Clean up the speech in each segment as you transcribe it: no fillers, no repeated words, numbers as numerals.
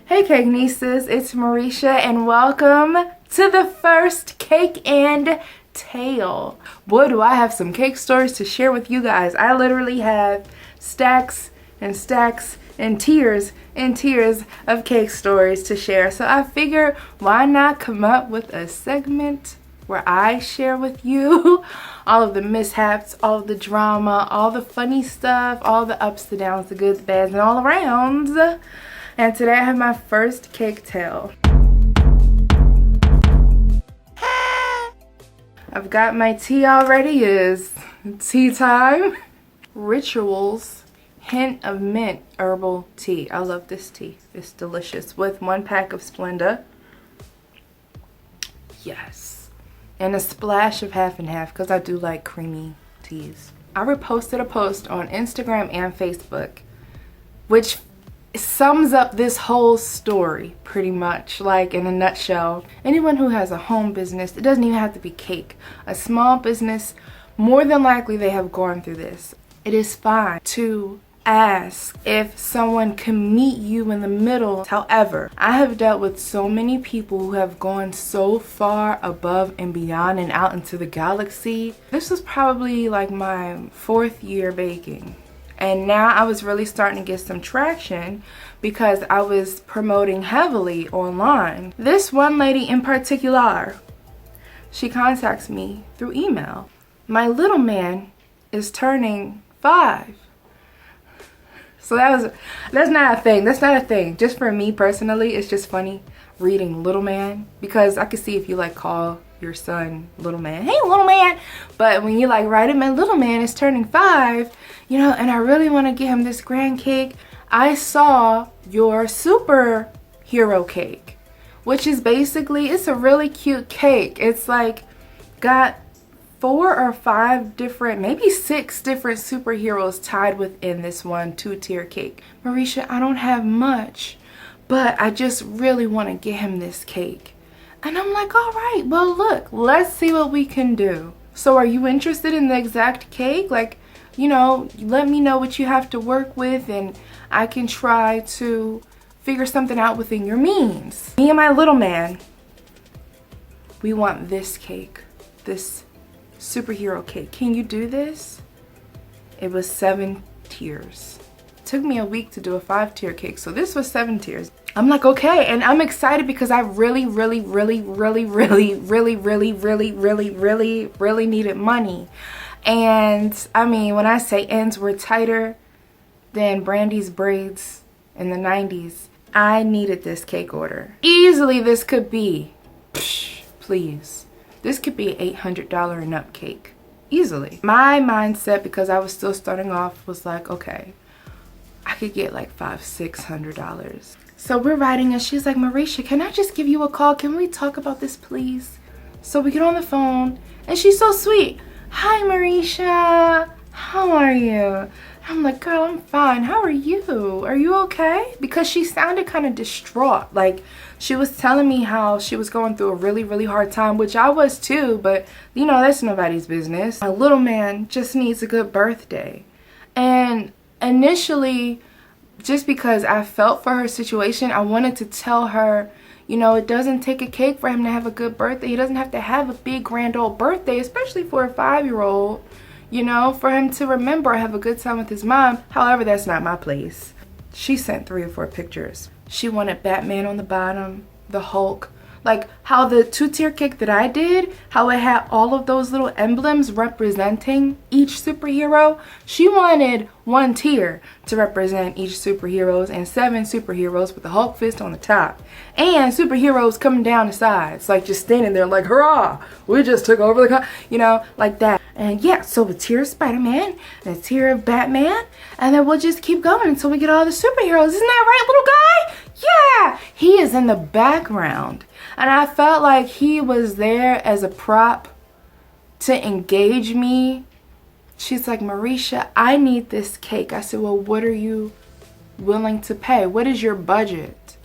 Hey Cakenistas, it's Marisha and welcome to the first Cake and Tale. Boy, do I have some cake stories to share with you guys. I literally have stacks and stacks and tiers of cake stories to share. So I figured, why not come up with a segment where I share with you all of the mishaps, all of the drama, all the funny stuff, all the ups, the downs, the goods, the bads, and all arounds. And today I have my first cake tale. I've got my tea already. Is tea time. Rituals, hint of mint herbal tea. I love this tea. It's delicious. With 1 pack of Splenda. Yes. And a splash of half and half because I do like creamy teas. I reposted a post on Instagram and Facebook, which sums up this whole story pretty much, like in a nutshell. Anyone who has a home business, it doesn't even have to be cake, a small business, more than likely they have gone through this. It is fine to ask if someone can meet you in the middle. However, I have dealt with so many people who have gone so far above and beyond and out into the galaxy. This was probably like my 4th year baking. And now I was really starting to get some traction because I was promoting heavily online. This one lady in particular, she contacts me through email. My little man is turning 5. So that's not a thing. That's not a thing. Just for me personally, it's just funny reading little man, because I could see if you like call your son little man, hey little man, but when you like write him, my little man is turning 5, you know, and I really want to get him this grand cake. I saw your superhero cake, which is basically, it's a really cute cake. It's like got 4 or 5 different, maybe 6 different superheroes tied within this one 2-tier cake. Marisha, I don't have much, but I just really want to get him this cake. And I'm like, all right, well, look, let's see what we can do. So are you interested in the exact cake? Like, you know, let me know what you have to work with and I can try to figure something out within your means. Me and my little man, we want this cake, this superhero cake. Can you do this? It was 7 tiers. It took me a week to do a 5-tier cake, so this was 7 tiers. I'm like, okay, and I'm excited because I really needed money. And I mean, when I say ends were tighter than Brandy's braids in the 90s, I needed this cake order. Easily this could be, please, this could be an $800 and up cake. Easily. My mindset, because I was still starting off, was like, okay, I could get like $500-600. So we're writing and she's like, Marisha, can I just give you a call? Can we talk about this, please? So we get on the phone and she's so sweet. Hi, Marisha. How are you? I'm like, girl, I'm fine. How are you? Are you okay? Because she sounded kind of distraught. Like, she was telling me how she was going through a really hard time, which I was too, but you know, that's nobody's business. My little man just needs a good birthday. And initially, just because I felt for her situation, I wanted to tell her, you know, it doesn't take a cake for him to have a good birthday. He doesn't have to have a big grand old birthday, especially for a 5-year-old, you know, for him to remember have a good time with his mom. However, that's not my place. She sent 3 or 4 pictures. She wanted Batman on the bottom, the Hulk, like how the 2-tier cake that I did, how it had all of those little emblems representing each superhero. She wanted 1 tier to represent each superheroes and 7 superheroes with the Hulk fist on the top. And superheroes coming down the sides, like just standing there like, hurrah, we just took over the, you know, like that. And yeah, so a tier of Spider-Man and a tier of Batman, and then we'll just keep going until we get all the superheroes. Isn't that right, little guy? Yeah, he is in the background. And I felt like he was there as a prop to engage me. She's like, Marisha, I need this cake. I said, well, what are you willing to pay? What is your budget?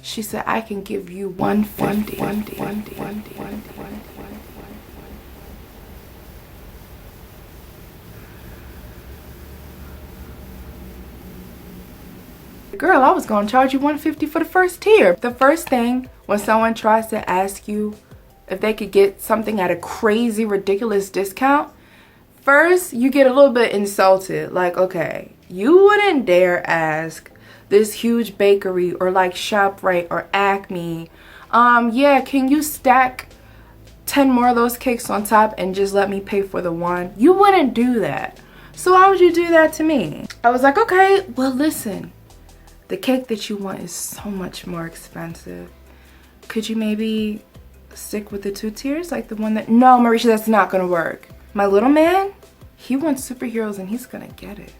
She said, I can give you $150. Girl, I was gonna charge you $150 for the first tier. The first thing when someone tries to ask you if they could get something at a crazy, ridiculous discount, first you get a little bit insulted. Like, okay, you wouldn't dare ask this huge bakery or like ShopRite or Acme, yeah, can you stack 10 more of those cakes on top and just let me pay for the one? You wouldn't do that. So why would you do that to me? I was like, okay, well listen, the cake that you want is so much more expensive. Could you maybe stick with the 2 tiers? Like the one that, no, Marisha, that's not gonna work. My little man, he wants superheroes and he's gonna get it.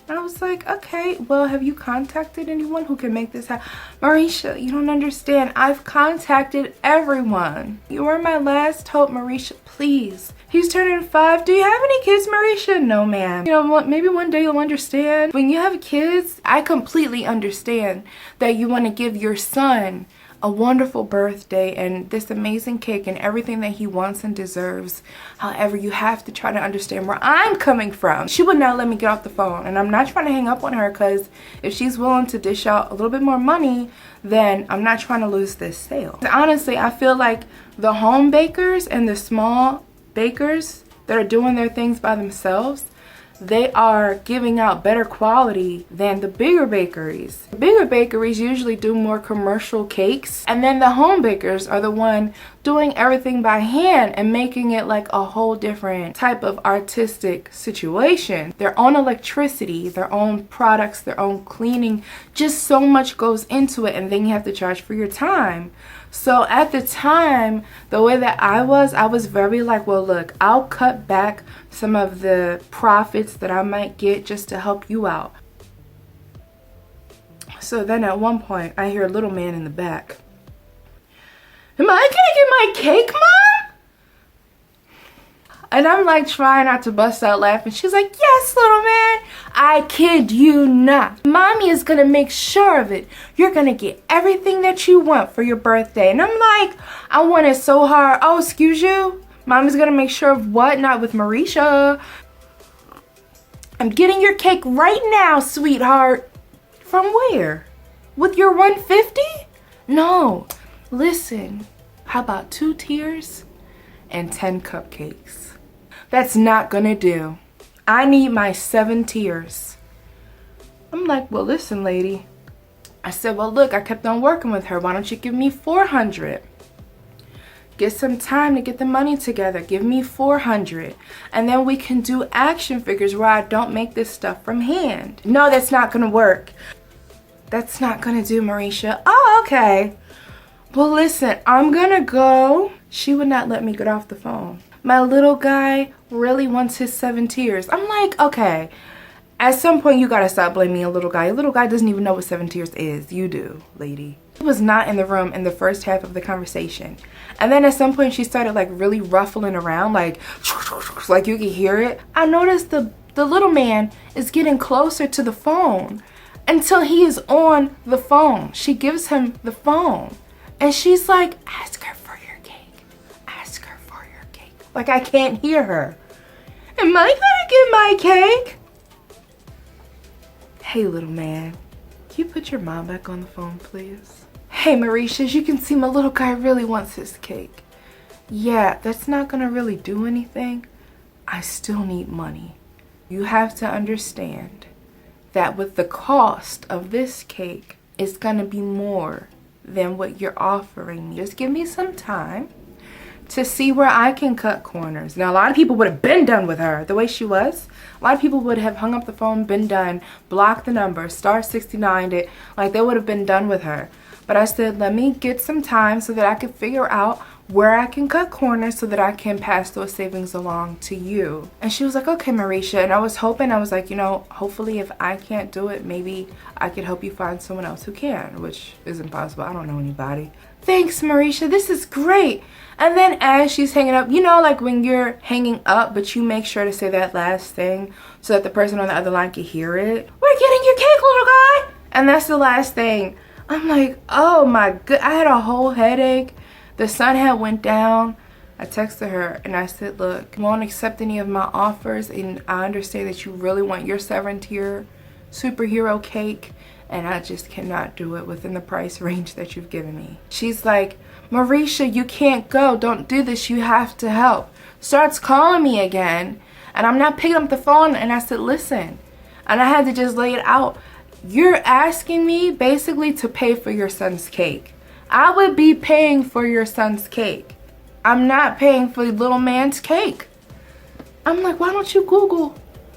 And I was like, okay, well, have you contacted anyone who can make this happen? Marisha, you don't understand. I've contacted everyone. You are my last hope, Marisha, please. He's turning 5. Do you have any kids, Marisha? No, ma'am. You know what? Maybe one day you'll understand. When you have kids, I completely understand that you want to give your son a wonderful birthday and this amazing cake and everything that he wants and deserves. However, you have to try to understand where I'm coming from. She would not let me get off the phone, and I'm not trying to hang up on her, because if she's willing to dish out a little bit more money, then I'm not trying to lose this sale. Honestly, I feel like the home bakers and the small bakers that are doing their things by themselves, they are giving out better quality than the bigger bakeries. The bigger bakeries usually do more commercial cakes, and then the home bakers are the one doing everything by hand and making it like a whole different type of artistic situation. Their own electricity, their own products, their own cleaning, just so much goes into it, and then you have to charge for your time. So at the time, the way that I was very like, well, look, I'll cut back some of the profits that I might get just to help you out. So then at one point, I hear a little man in the back. Am I gonna get my cake, Mom? And I'm like trying not to bust out laughing. She's like, yes, little man, I kid you not. Mommy is gonna make sure of it. You're gonna get everything that you want for your birthday. And I'm like, I want it so hard. Oh, excuse you? Mommy's gonna make sure of what? Not with Marisha. I'm getting your cake right now, sweetheart. From where? With your 150? No, listen, how about 2 tiers and 10 cupcakes? That's not gonna do. I need my 7 tiers. I'm like, well, listen, lady. I said, well, look, I kept on working with her. Why don't you give me 400? Get some time to get the money together. Give me 400. And then we can do action figures where I don't make this stuff from hand. No, that's not gonna work. That's not gonna do, Marisha. Oh, okay. Well, listen, I'm gonna go. She would not let me get off the phone. My little guy really wants his 7 tiers. I'm like, okay, at some point you gotta stop blaming a little guy. A little guy doesn't even know what 7 tiers is. You do, lady. He was not in the room in the first half of the conversation. And then at some point she started like really ruffling around, like you could hear it. I noticed the little man is getting closer to the phone until he is on the phone. She gives him the phone and she's like, ask her for your cake. Ask her for your cake. Like, I can't hear her. Am I gonna get my cake? Hey, little man, can you put your mom back on the phone, please? Hey, Marisha, as you can see, my little guy really wants his cake. Yeah, that's not gonna really do anything. I still need money. You have to understand that with the cost of this cake, it's gonna be more than what you're offering me. Just give me some time to see where I can cut corners. Now, a lot of people would have been done with her the way she was. A lot of people would have hung up the phone, been done, blocked the number, star 69'd it, like they would have been done with her. But I said, let me get some time so that I could figure out where I can cut corners so that I can pass those savings along to you. And she was like, okay, Marisha. And I was hoping, I was like, you know, hopefully if I can't do it, maybe I could help you find someone else who can, which is impossible. I don't know anybody. Thanks, Marisha. This is great. And then as she's hanging up, you know, like when you're hanging up, but you make sure to say that last thing so that the person on the other line can hear it. We're getting your cake, little guy. And that's the last thing. I'm like, oh my god. I had a whole headache. The sun had went down. I texted her and I said, look, you won't accept any of my offers, and I understand that you really want your 7 tier superhero cake and I just cannot do it within the price range that you've given me. She's like, Marisha, you can't go. Don't do this. You have to help. Starts calling me again, and I'm not picking up the phone, and I said, listen. And I had to just lay it out. You're asking me basically to pay for your son's cake. I would be paying for your son's cake. I'm not paying for the little man's cake. I'm like, why don't you Google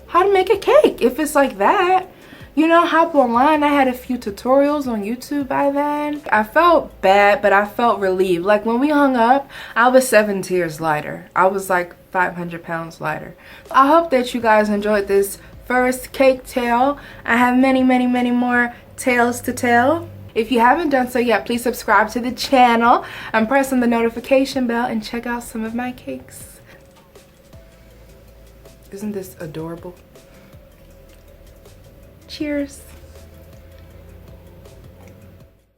how to make a cake if it's like that? You know, hop online. I had a few tutorials on YouTube by then. I felt bad, but I felt relieved. Like when we hung up, I was 7 tiers lighter. I was like 500 pounds lighter. I hope that you guys enjoyed this first cake tale. I have many, many, many more tales to tell. If you haven't done so yet, please subscribe to the channel and press on the notification bell and check out some of my cakes. Isn't this adorable? Cheers.